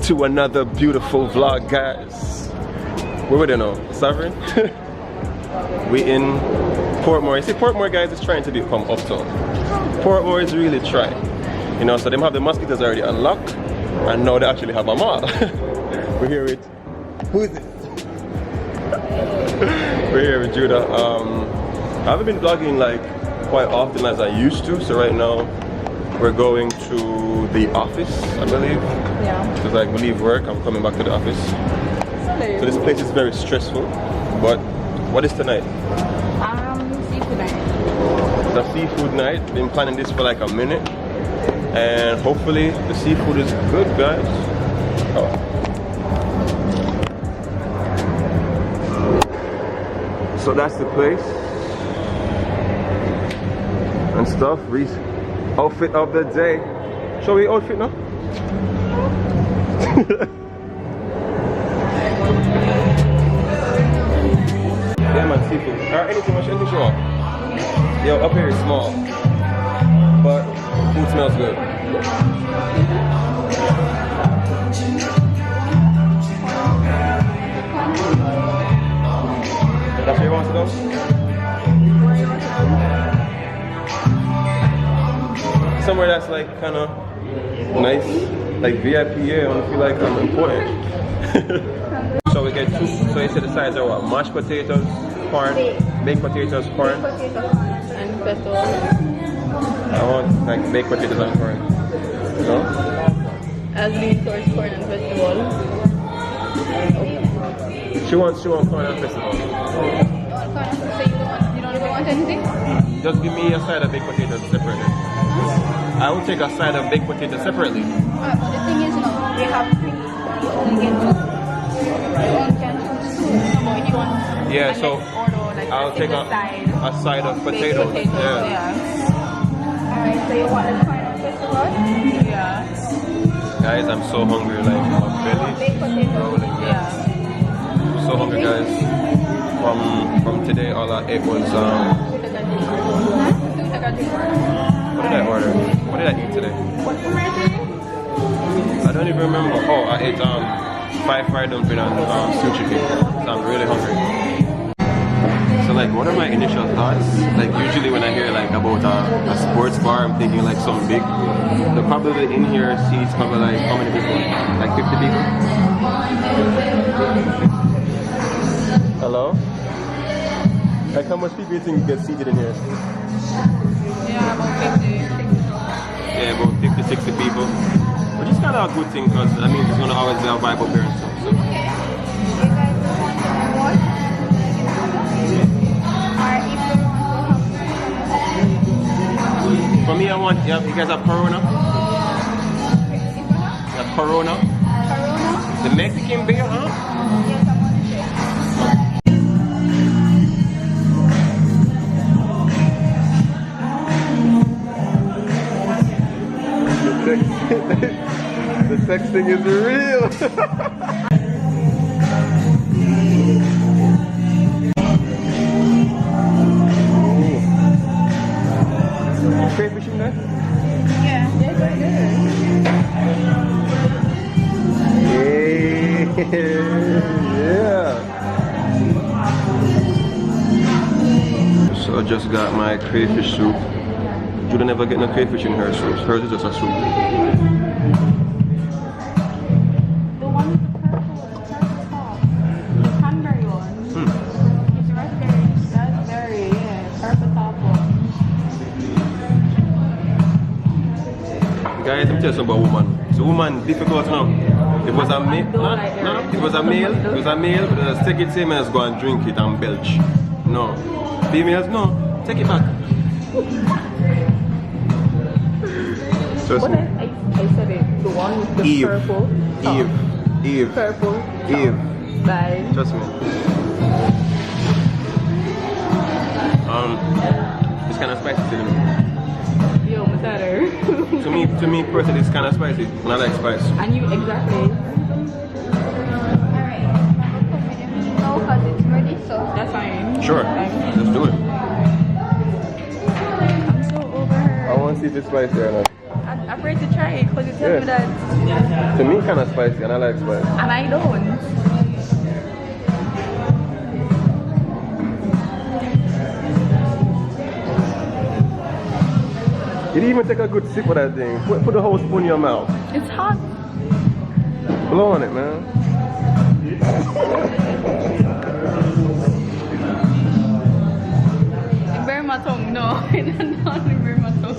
to another beautiful vlog, guys. Where we now? Sovereign? We in Portmore. You see, Portmore, guys, is trying to become uptown. Portmore is really trying. You know, so them have the mosquitoes already unlocked, and now they actually have a mall. We're here with, who is it? We're here with Judah. I haven't been vlogging like quite often as I used to, so right now we're going to the office, I believe. Yeah. Because like we leave work, I'm coming back to the office. So this place is very stressful. But what is tonight? Seafood night. It's a seafood night. Been planning this for like a minute, and hopefully the seafood is good, guys. Oh. So that's the place and stuff. Outfit of the day. Shall we outfit now? Yeah, man, seafood. Anything you want? Yo, up here is small, but food smells good. That's where you want to go? Somewhere that's like kind of nice, like VIP. Yeah, I want to feel like I'm important. So we get two. So you said the sides are what? Mashed potatoes, corn, baked potatoes, corn, and vegetables. I want like baked potatoes and corn. No? As lean towards corn and vegetables. She wants corn and vegetable. You don't even want anything? Just give me a side of baked potatoes separately. I will take a side of baked potatoes separately. But the thing is, we have three. You only get two. You only can choose two. So if you want, yeah, so like I'll take a side of potatoes. Yeah. Alright, so you want the corn and vegetables? Yeah. Guys, I'm so hungry, like my belly rolling. Yeah. So hungry, guys. From today, all I ate was what did I order? What did I eat today? I don't even remember. Oh, I ate 5 fried dumplings and sushi cake. So I'm really hungry. So like, what are my initial thoughts? Like usually when I hear like about a sports bar, I'm thinking like something big. So probably in here seats probably like how many people? Like 50 people? Hello? Like how much people you think get seated in here? Yeah, about 50. Yeah, about 50, 60 people. Which is kind of a good thing because I mean it's going to always be a vibe up here and stuff. So. For me, I want, yeah, you guys have Corona? You have Corona? Corona? The Mexican beer, huh? Yes, I want to The texting is real. Crayfishing there? Yeah, yeah, yeah. So I just got my crayfish soup. Judah never get no crayfish in her soup. Hers is just a soup. the one with the purple top. The cranberry one. It's raspberry, yeah, purple top one. Guys, let me tell you something about woman. So woman difficult now. It was a male, it was a male, but take it same as go and drink it and belch. No. Females, no. Take it back. What I said it, the one with the purple top. Eve. Purple top. Eve. Bye. Trust me. It's kind of spicy to me. Yo, what's that? To me personally, it's kind of spicy. And I like spice. And you exactly. Alright, no, because it's ready, so that's fine. Sure. Let's do it. I'm so over her. I want to see see if it's spicy or not. I'm afraid to try it because you tell me that. To me, kind of spicy, and I like spice. And I don't. You didn't even take a good sip of that thing. Put the whole spoon in your mouth. It's hot. Blow on it, man. It burn my tongue. No, it doesn't burn my tongue.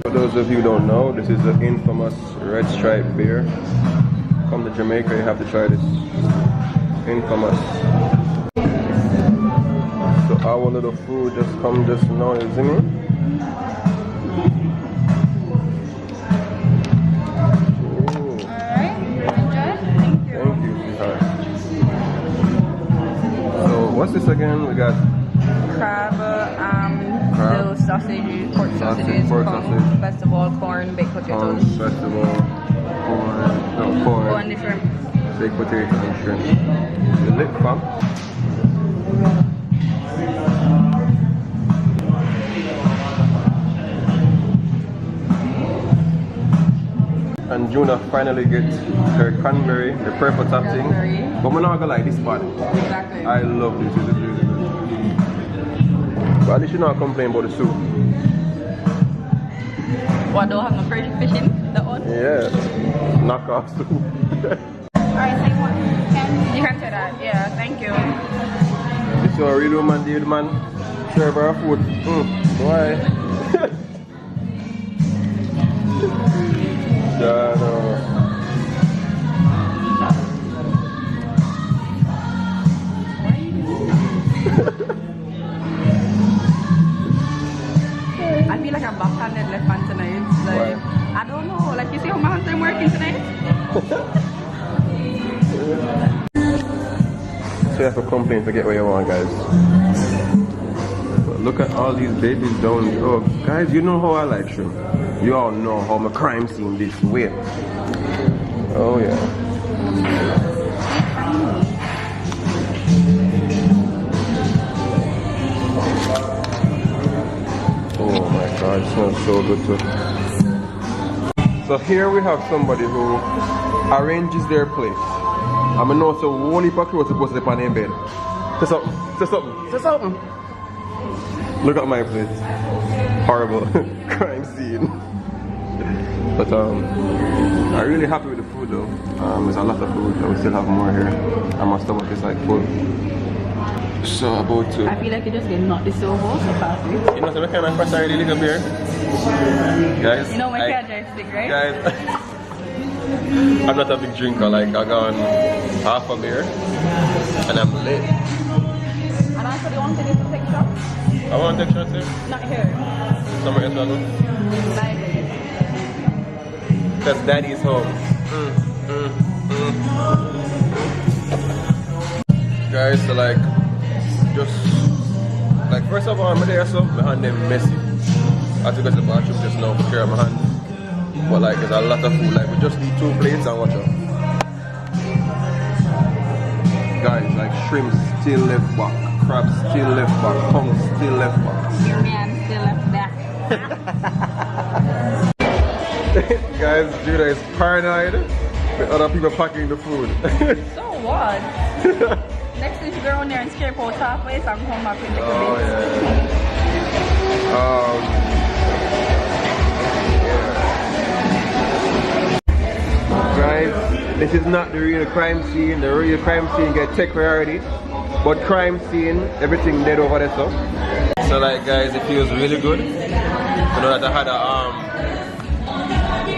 For those of you who don't know, this is the infamous red stripe beer. Come to Jamaica, you have to try this. Infamous. So our little food just come just now, you see me? What's this again? We got crab, little sausages, pork sausages, festival, corn, baked potatoes. Festival, corn, and shrimp. Baked potato and shrimp. The lip fam. And Juna finally gets her cranberry, the purple top thing. But we're not gonna like this part. Exactly. I love this, it's really good. But at least you not complain about the soup. What, don't have no fresh fish in that one? Yeah, knock off soup. Alright, take one. You can say that, yeah, thank you. This is a real woman, dude, man. Serve our food. Why? Yeah, no. I feel like I'm back-handed left hand tonight. Like, I don't know. Like, you see how my hands are working tonight? So you have to complain to get what you want, guys. But look at all these babies down there. Oh, guys, you know how I like shrimp. You all know how my crime scene this way. Oh yeah. Oh my god, it smells so good too. So here we have somebody who arranges their plate. I mean, no, so one heap of clothes supposed to be on their bed. Say something, say something, say something. Look at my plate. Horrible crime scene. But I'm really happy with the food though. There's a lot of food. I will still have more here. And my stomach is like full. So about to. I feel like you just get knocked this over so fast. You know, so we kind of first already little beer. Guys. You know my cat drive stick, right? Guys. I'm not a big drinker. Like I got half a beer and I'm lit. And also, do you want to take shots? I want to take shots here. Not here. Somewhere else, I'll go. Because daddy is home. Guys, so like, just like first of all, I'm there, so my hand is messy. I have to go to the bathroom just now to care of my hand. But like, there's a lot of food. Like, we just need 2 plates and watch out. Guys, like shrimp still left back, crab still left back, tongue still left back. Your man still left back. Guys, Judah is paranoid with other people packing the food. So what? Next thing you go around there and scrape out halfway, so I'm come back with the Guys, this is not the real crime scene. The real crime scene get tech priority. But crime scene, everything dead over there, so. So like guys, it feels really good. You know that I had a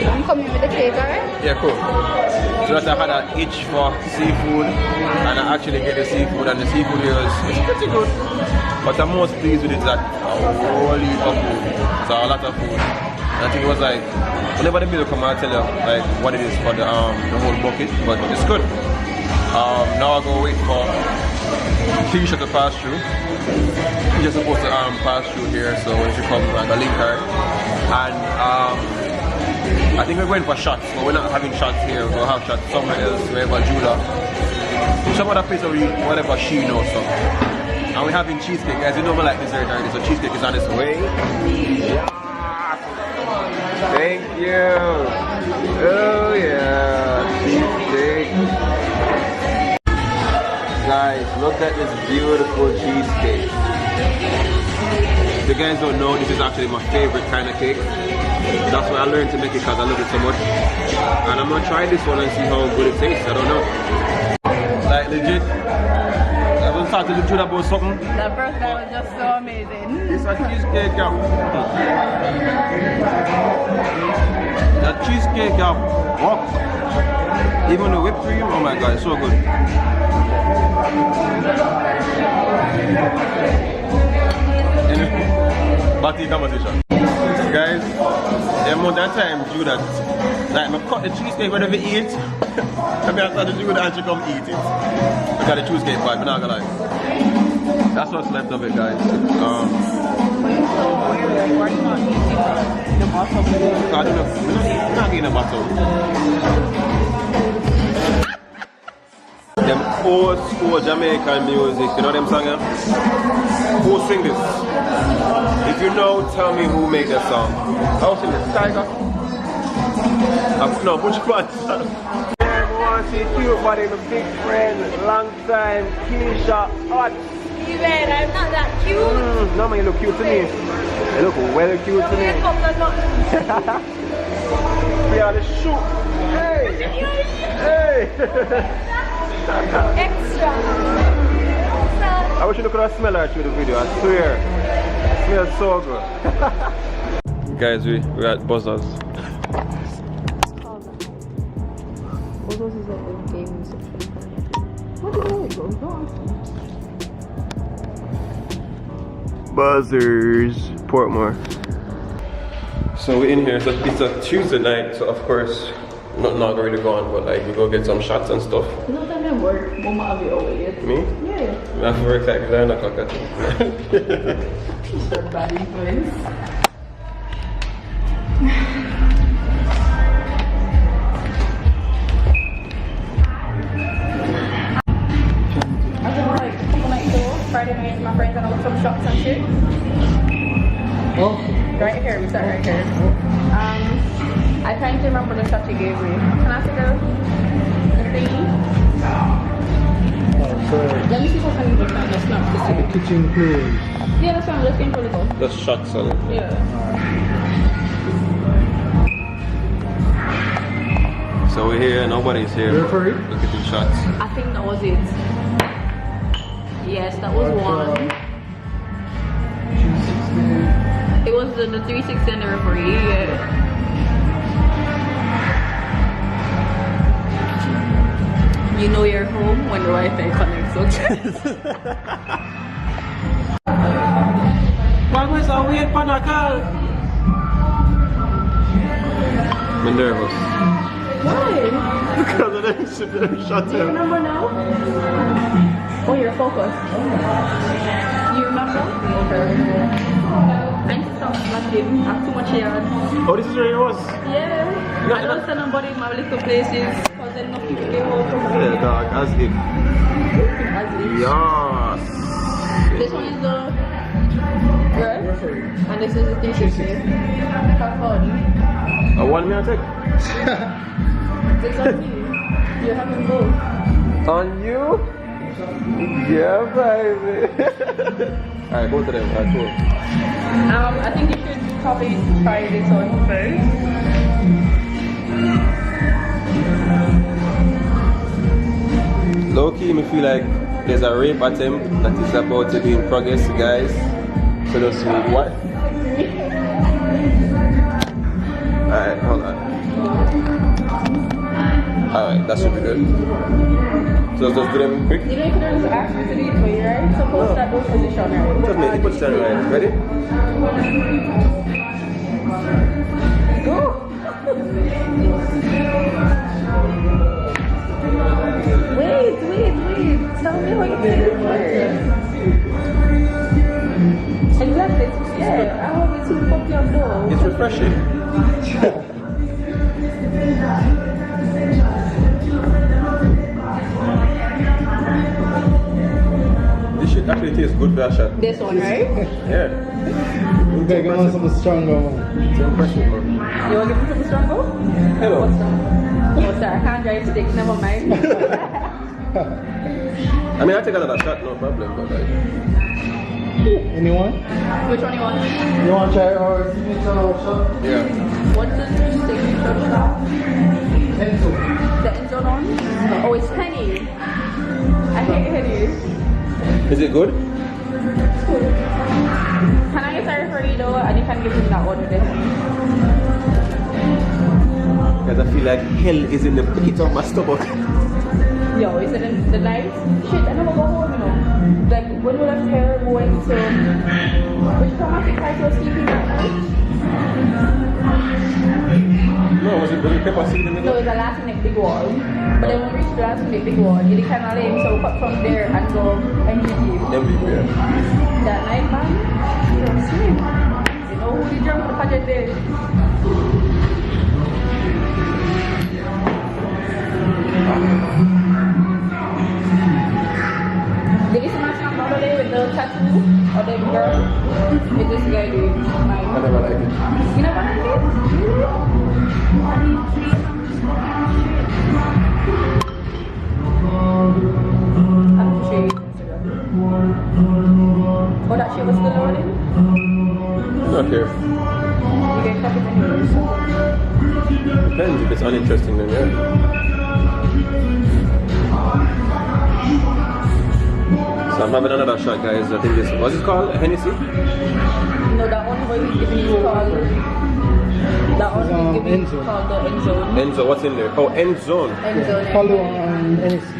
I'm coming with the cake, alright? yeah, cool. So that I had an itch for seafood, and I actually get the seafood, and the seafood here is pretty good. But I'm most pleased with it that a whole heap of food. So a lot of food. And I think it was like, whenever the meal come, I'll tell you like what it is for the whole bucket, but it's good. Now I go wait for Keisha to pass through. She's supposed to pass through here, so when she comes, I link her. And I think we're going for shots, but we're not having shots here. We'll have shots somewhere else, wherever Judah. Some other place where whatever she knows. So. And we're having cheesecake. Guys, you know me like dessert already, so cheesecake is on its way. Yes! at this beautiful cheesecake. If you guys don't know, this is actually my favorite kind of cake. That's why I learned to make it because I love it so much. And I'm gonna try this one and see how good it tastes. I don't know. Like legit. I was talking to Judah about something. The first time was just so amazing. It's a cheesecake, yeah. That cheesecake, yeah. Wow. Even the whipped cream, oh my god, it's so good. Back to the conversation. Guys, the amount of time Judah, like I cut the cheesecake whenever we eat, I mean after the Judah and she come eat it. Because the cheesecake part, I'm not gonna lie. That's what's left of it, guys. I don't know, we're not eating the bottle. Them old school Jamaican music, you know them song? Who sing this? If you know, tell me who made that song. I was singing this, Tiger. No, which one? Everyone see cute buddy, my big friend, long time, Keisha, hot. Even, I'm not that cute. No man, you look cute to me. You look well cute to me. We are the shoot. Hey! Hey! Extra. I wish you could have smelled her through the video, I swear. It smells so good. Guys, we're at Buzzers. Buzzers is like the gaming section. What the hell is going on? Buzzers, Portmore. So we're in here, so it's a Tuesday night, so of course, not really going, but like we go get some shots and stuff. No time at work, Mama have you always. Me? Yeah. I have to work like 9 o'clock at It's a bad influence. I was like a couple nights ago, Friday night with my friends and I was some shots and shit. Oh. Right here, we start right here. I can't remember the shot you gave me. Can I see the thingy? Oh, sorry. Let me see if I can even find the snap to see. The kitchen closed. Yeah, that's what I'm looking for. The shots on it. Yeah. So we're here, nobody's here. Referee? Look at the shots. I think that was it. Yes, that was one. It was the 360 and the referee, yeah. You know you're home when the Wi-Fi connects, okay? Why was I weird for the call? I'm nervous. Why? Because of them shots. Do you remember now? Oh, you're focused. You remember? Okay. I need to stop smoking. I have too much hair. Oh, this is where it was? Yeah. I don't send nobody in my little places because then enough people they walk from Yeah, dog, as if. Yes. This one is the red, and this is the 360. Have fun. I want me to take. It's on you. You're having both. On you? Yeah, baby. Alright, both of them. Alright, cool. I think you should probably try this one first. Low key, me feel like there's a rape attempt that is about to be in progress, guys. So just what? Alright, hold on. Alright, that should be good. So let's just do them quick. You know you can just ask me to do it for you, right? So post that those position, right? Just make it position right. Ready? Go! Wait. Tell me how you did it first. Exactly. Yeah, I want me to fuck your door. It's refreshing. This shit actually tastes good for a shot. This one, right? Yeah. You gotta get on some stronger one. It's impressive, man. You want to give me some stronger? Hello. What's that? I can't drive stick, never mind. I mean, I take another shot, no problem, but like. Anyone? Which one you want? You want to try our signature shot? Yeah. What's the signature shot? Enzo. The Enzo one? Oh, it's Henny. I hate Henny. Is it good? It's cool. Can I get a Ferrito and you can give him that one with it? Because I feel like hell is in the pit of my stomach. Yo, is it in the night? Shit, I never go home, you know. Like, when we left here, we went to... Which traumatic site was sleeping that night? No, was it the pepper seed in the No, it was the last neck big wall. But then when we reached the last neck big wall, it kind of lame, so we cut from there and go MGT. yeah. That night, man, you know, sleep. You know who the drunk the pageant there? Did you see my snap the other day with the tattoo of the girl? With this guy doing mine. I never like it. You never like it? I'm sure you Instagram. Oh, that shit was still loading? Not here. You get copies anyway, so. Depends if it's uninteresting then yeah. So I'm having another shot guys. I think this what's it called? Hennessy? No, that one where he's giving you called. That one he's giving you called the end zone. End zone, what's in there? Oh, end zone. End zone. Follow on NSC.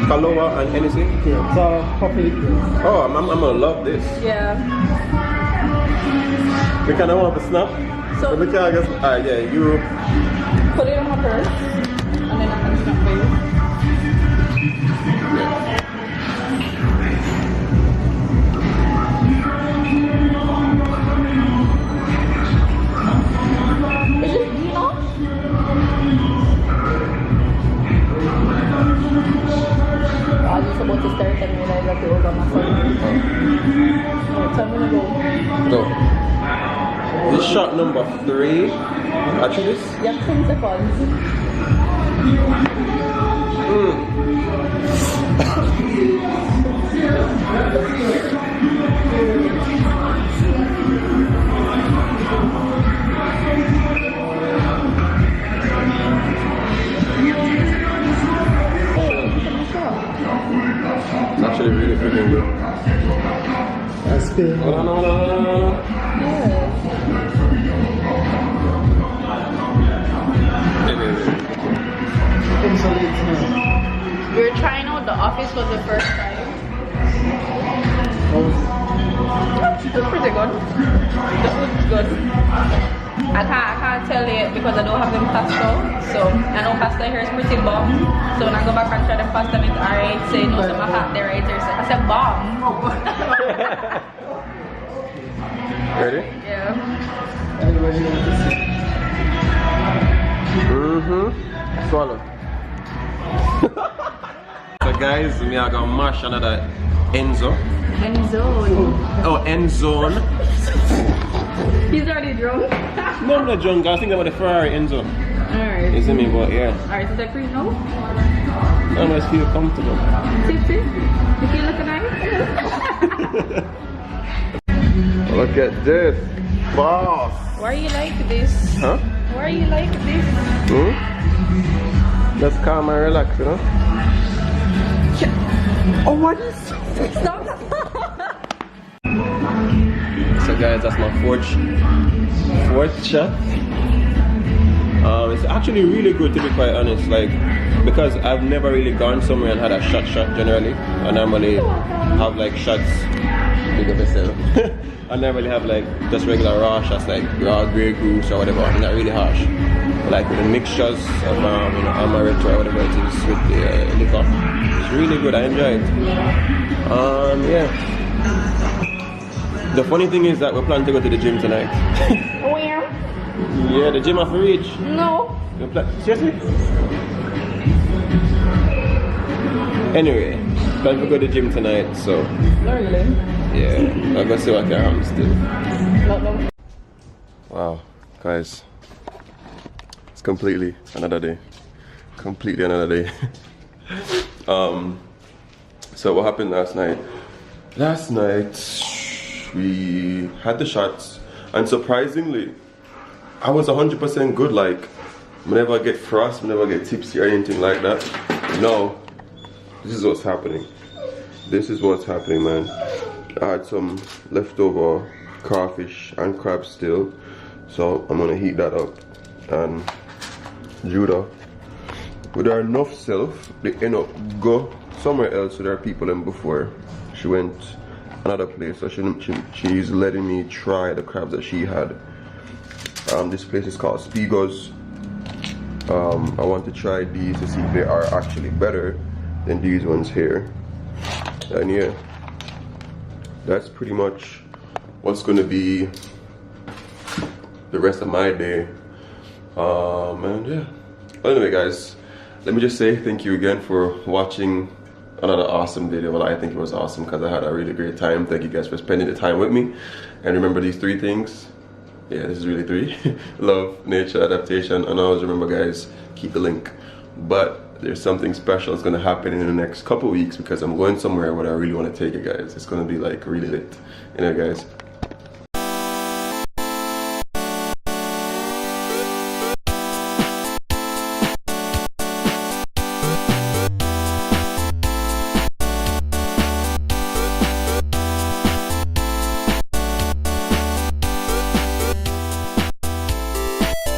Kaloa and Hennessy? Yeah, it's a coffee liquor. Oh, I'm gonna love this. Yeah. We kind of want to snap. So we can just, yeah, you. put it on my purse, and then I can snap for you. Is it Dino? I was just about to start and realize that it was on my phone. Alright, so I'm gonna go. Go. This shot number 3. Actually, this. You have 10 seconds. It's actually really freaking good. That's good. No. We're trying out the office for the first time. It's pretty good. The food's good. I can't tell it because I don't have them pasta. So I know pasta here is pretty bomb. So when I go back and try the pasta, it's alright. Say no, so my hat there right there. So I said bomb. Ready? Yeah. Swallow. So guys, we are gonna mash another Enzo. Enzo. Oh, Enzone. He's already drunk. No, I'm not drunk. I was thinking about the Ferrari Enzo. Alright. Isn't me? But yeah. Alright, is that for you now? I almost feel comfortable. Tipsy? You feel like a nice? Look at this. Boss. Why are you like this? Huh? Why are you like this? Just calm and relax, you know? Oh, what is Stop! So guys, that's my fourth shot. It's actually really good to be quite honest, like because I've never really gone somewhere and had a shot generally. I normally have like shots big of myself. I never really have like just regular raw shots like raw Grey Goose or whatever, not really harsh. Like with the mixtures of you know, amaretto or whatever it is with the liquor. It's really good, I enjoy it. Yeah. The funny thing is that we're planning to go to the gym tonight. Where? Yeah, the gym off reach. No. Seriously? Anyway, plan to go to the gym tonight, so Not really. yeah, I'll go see what I can still. No. Wow, guys. It's completely another day. Completely another day. So what happened last night? Last night we had the shots, and surprisingly, I was 100% good. Like, whenever I get frost, whenever I get tipsy or anything like that. No, this is what's happening. This is what's happening, man. I had some leftover crawfish and crab still, so I'm gonna heat that up. And Judah, with her enough self, they end up go somewhere else with her people and before. She went another place, so she's letting me try the crabs that she had. This place is called Spigo's. I want to try these to see if they are actually better than these ones here. And yeah, that's pretty much what's gonna be the rest of my day. And yeah. But anyway, guys, let me just say thank you again for watching another awesome video. Well, I think it was awesome because I had a really great time. Thank you guys for spending the time with me. And remember these 3 things. Yeah, this is really 3. Love, nature, adaptation, and always remember, guys, keep the link. But there's something special that's gonna happen in the next couple weeks because I'm going somewhere where I really want to take it, guys. It's gonna be like really lit. You know, guys.